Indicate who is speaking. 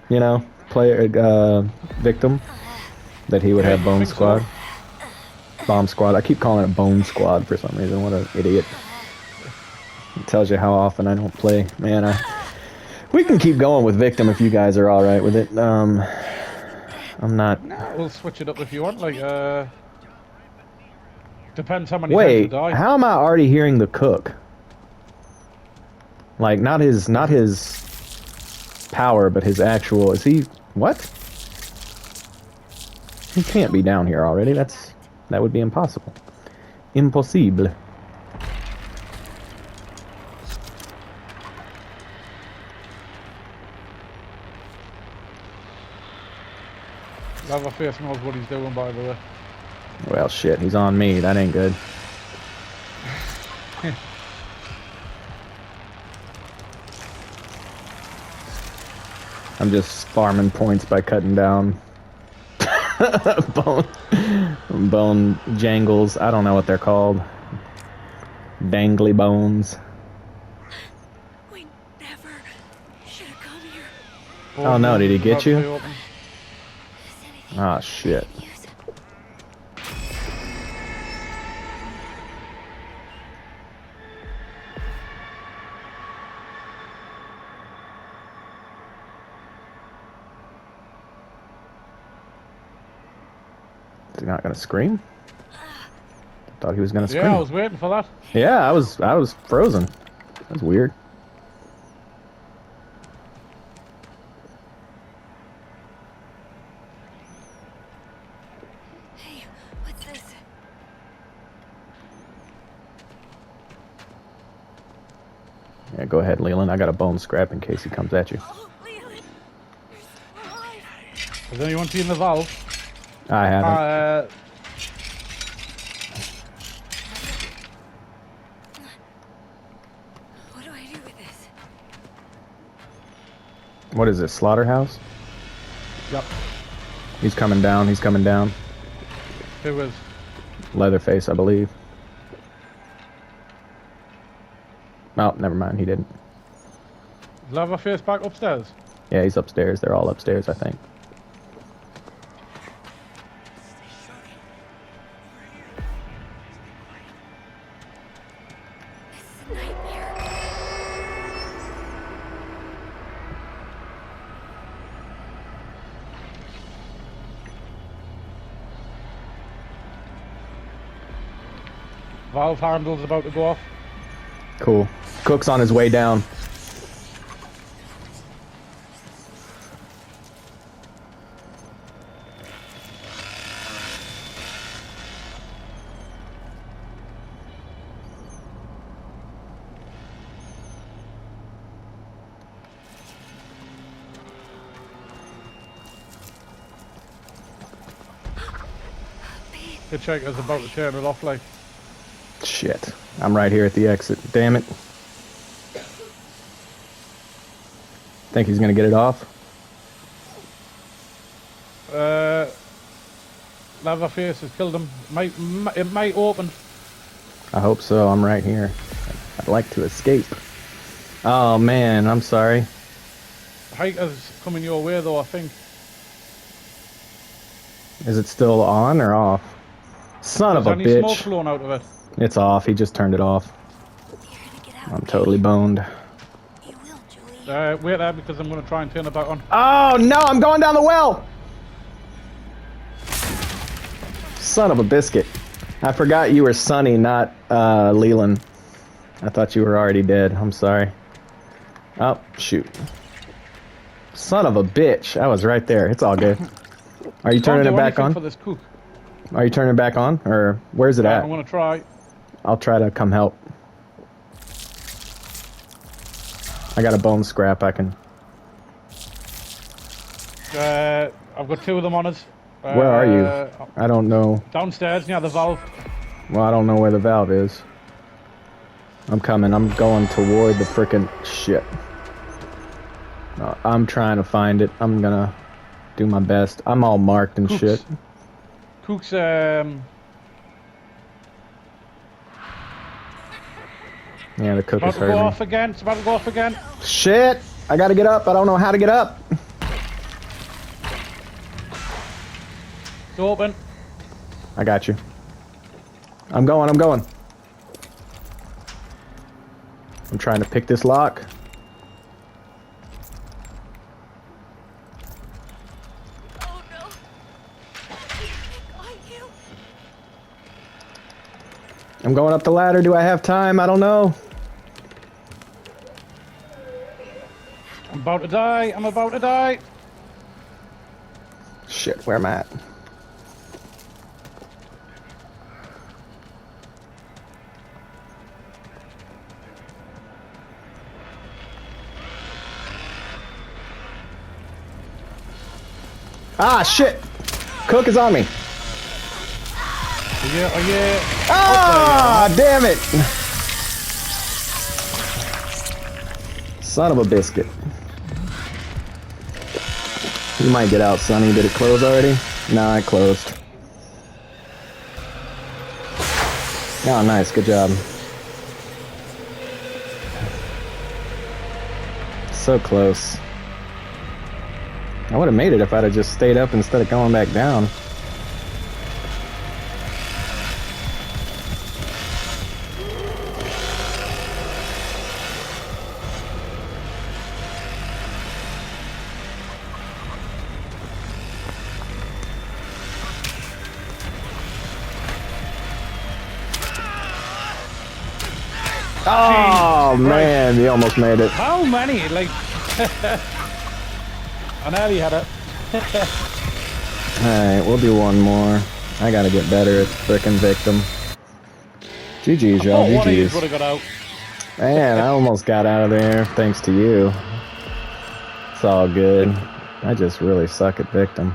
Speaker 1: you know, player, victim, that he would
Speaker 2: Yeah,
Speaker 1: have
Speaker 2: you
Speaker 1: Bone
Speaker 2: think so?
Speaker 1: Squad. Bomb Squad. I keep calling it Bone Squad for some reason. What an idiot. It tells you how often I don't play. Man, we can keep going with victim if you guys are alright with it. I'm not...
Speaker 2: No, we'll switch it up if you want. Like, depends how many times we
Speaker 1: Wait,
Speaker 2: die.
Speaker 1: how am I already hearing the cook? Like, not his power, but his actual... Is he... What? He can't be down here already. That would be impossible. Impossible.
Speaker 2: Leatherface knows what he's doing, by the way.
Speaker 1: Well, shit, he's on me. That ain't good. I'm just farming points by cutting down bone jangles. I don't know what they're called. Dangly bones.
Speaker 3: We never should have come here.
Speaker 1: Oh no, did he get you?
Speaker 2: Is
Speaker 3: Is anything
Speaker 1: Ah, shit.
Speaker 3: I can use?
Speaker 1: Is he not gonna scream? Thought he was gonna scream.
Speaker 2: Yeah, I was waiting for that.
Speaker 1: Yeah, I was frozen. That was weird.
Speaker 3: Hey, what's this?
Speaker 1: Yeah, go ahead, Leland. I got a bone scrap in case he comes at you.
Speaker 3: Oh, Leland, you're still alive.
Speaker 2: Has anyone seen the valve?
Speaker 1: I haven't.
Speaker 3: What do I do with this?
Speaker 1: What is this, slaughterhouse?
Speaker 2: Yep.
Speaker 1: He's coming down. He's coming down.
Speaker 2: Who is?
Speaker 1: Leatherface, I believe. Oh, never mind. He didn't.
Speaker 2: Leatherface back upstairs?
Speaker 1: Yeah, he's upstairs. They're all upstairs, I think.
Speaker 3: This is a nightmare.
Speaker 2: Valve handle's about to go off.
Speaker 1: Cool. Cook's on his way down.
Speaker 2: Hitchhiker's about to turn it off, like.
Speaker 1: Shit. I'm right here at the exit. Damn it. Think he's gonna get it off?
Speaker 2: Leatherface has killed him. It might open.
Speaker 1: I hope so. I'm right here. I'd like to escape. Oh man, I'm sorry.
Speaker 2: Hiker's coming your way, though, I think.
Speaker 1: Is it still on or off? Son of a
Speaker 2: Is any smoke
Speaker 1: bitch.
Speaker 2: flowing out of it?
Speaker 1: It's off. He just turned it off.
Speaker 3: You're gonna get out.
Speaker 1: I'm totally boned.
Speaker 3: You will, Julie.
Speaker 2: Wait there, because I'm going to try and turn it back on.
Speaker 1: Oh no, I'm going down the well! Son of a biscuit. I forgot you were Sonny, not Leland. I thought you were already dead. I'm sorry. Oh, shoot. Son of a bitch. I was right there. It's all good. Are you turning
Speaker 2: Can't
Speaker 1: it
Speaker 2: do
Speaker 1: back
Speaker 2: anything
Speaker 1: on?
Speaker 2: for this cook.
Speaker 1: Are you turning it back on? Or where's it at?
Speaker 2: I'm going to try.
Speaker 1: I'll try to come help. I got a bone scrap I can...
Speaker 2: I've got two of them on us.
Speaker 1: Where are you? I don't know.
Speaker 2: Downstairs, near the valve.
Speaker 1: Well, I don't know where the valve is. I'm coming. I'm going toward the frickin' shit. I'm trying to find it. I'm gonna do my best. I'm all marked and shit.
Speaker 2: Cook's,
Speaker 1: Yeah, the cook
Speaker 2: about
Speaker 1: is
Speaker 2: to go
Speaker 1: hurting me.
Speaker 2: off again. It's about to go off again.
Speaker 1: Shit! I gotta get up. I don't know how to get up.
Speaker 2: It's open.
Speaker 1: I got you. I'm going, I'm going. I'm trying to pick this lock.
Speaker 3: Oh no. I got you.
Speaker 1: I'm going up the ladder. Do I have time? I don't know.
Speaker 2: I'm about to die. I'm about to die.
Speaker 1: Shit, where am I at? Ah, shit! Cook is on me.
Speaker 2: Yeah, oh yeah.
Speaker 1: Ah, damn it! Son of a biscuit. You might get out, Sonny. Did it close already? No, it closed. Oh, nice. Good job. So close. I would have made it if I'd have just stayed up instead of going back down. Oh man, you almost made it.
Speaker 2: How many? Like, I nearly had it.
Speaker 1: Alright, we'll do one more. I gotta get better at frickin' victim. GG's, y'all.
Speaker 2: Oh, one of these
Speaker 1: GG's.
Speaker 2: would have got out.
Speaker 1: Man, I almost got out of there thanks to you. It's all good. I just really suck at victim.